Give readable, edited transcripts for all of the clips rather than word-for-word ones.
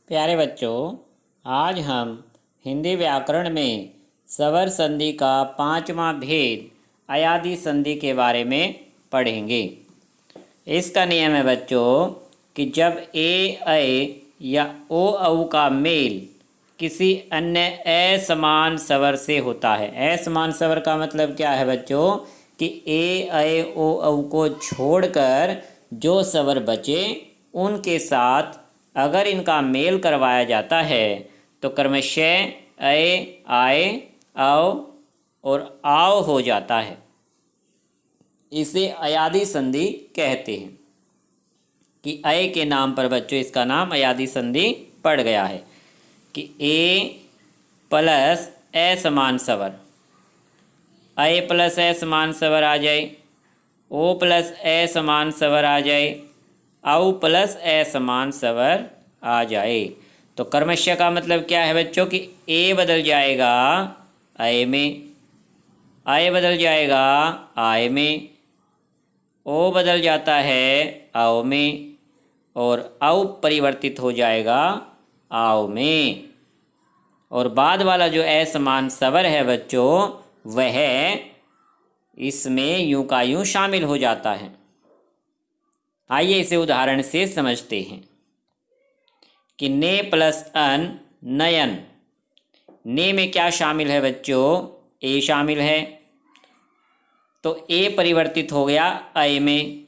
प्यारे बच्चों, आज हम हिंदी व्याकरण में स्वर संधि का 5वां भेद अयादी संधि के बारे में पढ़ेंगे। इसका नियम है बच्चों कि जब ए अय या ओ औ का मेल किसी अन्य असमान स्वर से होता है। असमान स्वर का मतलब क्या है बच्चों कि ए अय ओ औ को छोड़कर जो स्वर बचे उनके साथ अगर इनका मेल करवाया जाता है तो क्रमशः अय आय आओ और आओ हो जाता है। इसे अयादी संधि कहते हैं कि अय के नाम पर बच्चों इसका नाम अयादी संधि पड़ गया है कि ए प्लस असमान स्वर, अय प्लस असमान स्वर आ जाए, ओ प्लस असमान स्वर आ जाए, औ प्लस असमान स्वर आ जाए। तो कर्मश्य का मतलब क्या है बच्चों कि ए बदल जाएगा अय में, अय बदल जाएगा आय में, ओ बदल जाता है आओ में और औ परिवर्तित हो जाएगा आओ में। और बाद वाला जो असमान स्वर है बच्चों वह इसमें यूं का यूं शामिल हो जाता है। आइए इसे उदाहरण से समझते हैं कि ने प्लस अन नयन। ने में क्या शामिल है बच्चों? ए शामिल है, तो ए परिवर्तित हो गया अय में।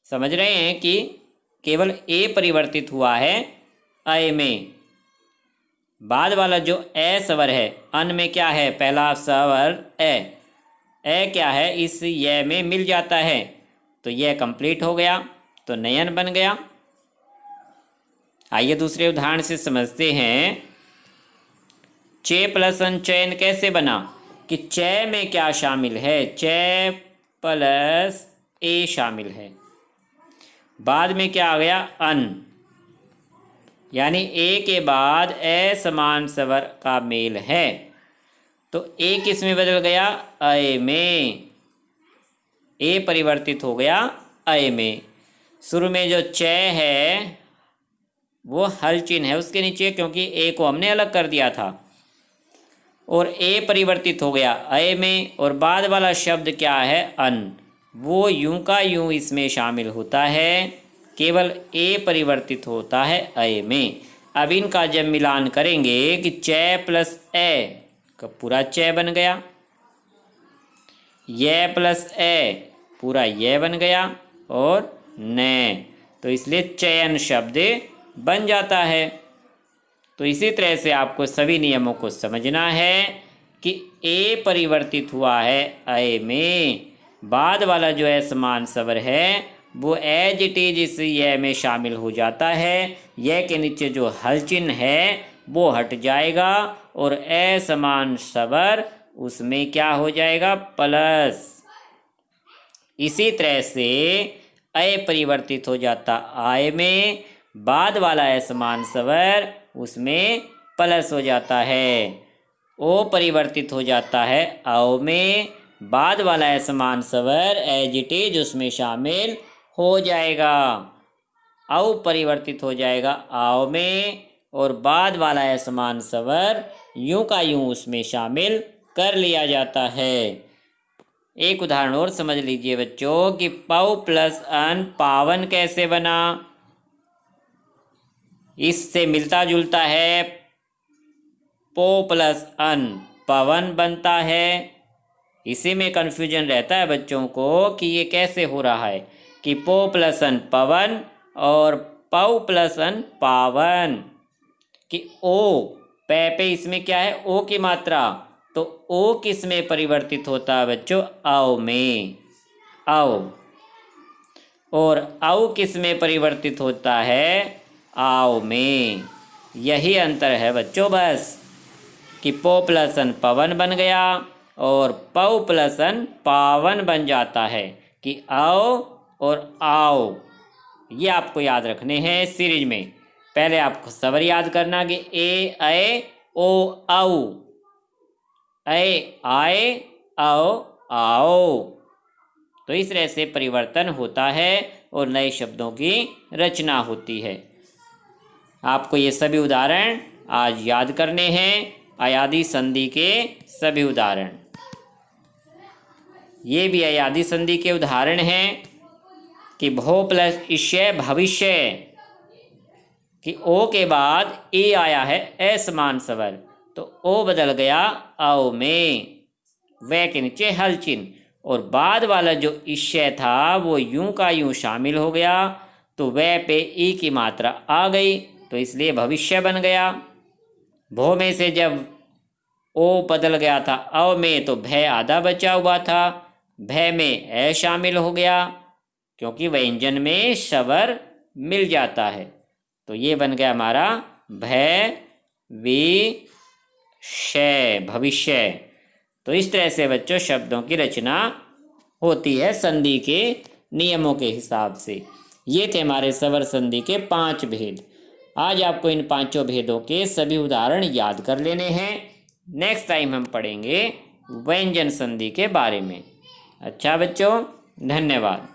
समझ रहे हैं कि केवल ए परिवर्तित हुआ है अय में। बाद वाला जो ए स्वर है, अन में क्या है? पहला स्वर ए क्या है? इस ये में मिल जाता है तो यह कंप्लीट हो गया, तो नयन बन गया। आइए दूसरे उदाहरण से समझते हैं। चे प्लस अन चयन कैसे बना कि चे में क्या शामिल है? चे प्लस ए शामिल है, बाद में क्या आ गया? अन, यानी ए के बाद असमान स्वर का मेल है तो ए किस में बदल गया? अय में। ए परिवर्तित हो गया अय में। शुरू में जो च है वो हल चिन्ह है उसके नीचे, क्योंकि ए को हमने अलग कर दिया था, और ए परिवर्तित हो गया अय में। और बाद वाला शब्द क्या है? अन, वो यूं का यूं इसमें शामिल होता है, केवल ए परिवर्तित होता है अय में। अब इनका जब मिलान करेंगे कि च प्लस ए का पूरा च बन गया, ये प्लस ए पूरा ये बन गया, और न, तो इसलिए चयन शब्द बन जाता है। तो इसी तरह से आपको सभी नियमों को समझना है कि ए परिवर्तित हुआ है अय में, बाद वाला जो असमान स्वर है वो एज इट इज इस ये में शामिल हो जाता है। ये के नीचे जो हल चिन्ह है वो हट जाएगा और असमान स्वर उसमें क्या हो जाएगा? प्लस। इसी तरह से अय परिवर्तित हो जाता आय में, बाद वाला असमान स्वर उसमें प्लस हो जाता है। ओ परिवर्तित हो जाता है आओ में, बाद वाला असमान स्वर एज इट इज उसमें शामिल हो जाएगा। औ परिवर्तित हो जाएगा आओ में, और बाद वाला असमान स्वर यूं का यूं उसमें शामिल कर लिया जाता है। एक उदाहरण और समझ लीजिए बच्चों कि पौ प्लस अन पावन कैसे बना। इससे मिलता जुलता है पो प्लस अन पवन बनता है। इसी में कन्फ्यूजन रहता है बच्चों को कि ये कैसे हो रहा है कि पो प्लस अन पवन और पौ प्लस अन पावन, कि ओ पे इसमें क्या है? ओ की मात्रा, तो ओ किस में परिवर्तित होता है बच्चों? आओ में। आओ, और औ किस में परिवर्तित होता है? आओ में। यही अंतर है बच्चों बस, कि पो प्लस अन पवन बन गया और पौ प्लस अन पावन बन जाता है, कि आओ और आओ। ये आपको याद रखने हैं सीरीज में। पहले आपको स्वर याद करना कि ए अय ओ औ, अय आए आओ आओ। तो इस तरह से परिवर्तन होता है और नए शब्दों की रचना होती है। आपको ये सभी उदाहरण आज याद करने हैं, अयादी संधि के सभी उदाहरण। ये भी अयादी संधि के उदाहरण हैं कि भो प्लस इष्य भविष्य, कि ओ के बाद ए आया है असमान स्वर, तो ओ बदल गया औ में, व के नीचे हल चिन्ह, और बाद वाला जो इष्य था वो यूं का यूं शामिल हो गया, तो व पे ई की मात्रा आ गई, तो इसलिए भविष्य बन गया। भो में से जब ओ बदल गया था अव में, तो भय आधा बचा हुआ था, भय में ए शामिल हो गया, क्योंकि व्यंजन में स्वर मिल जाता है, तो ये बन गया हमारा भय विषय, भविष्य। तो इस तरह से बच्चों शब्दों की रचना होती है संधि के नियमों के हिसाब से। ये थे हमारे स्वर संधि के 5 भेद। आज आपको इन 5 भेदों के सभी उदाहरण याद कर लेने हैं। नेक्स्ट टाइम हम पढ़ेंगे व्यंजन संधि के बारे में। अच्छा बच्चों, धन्यवाद।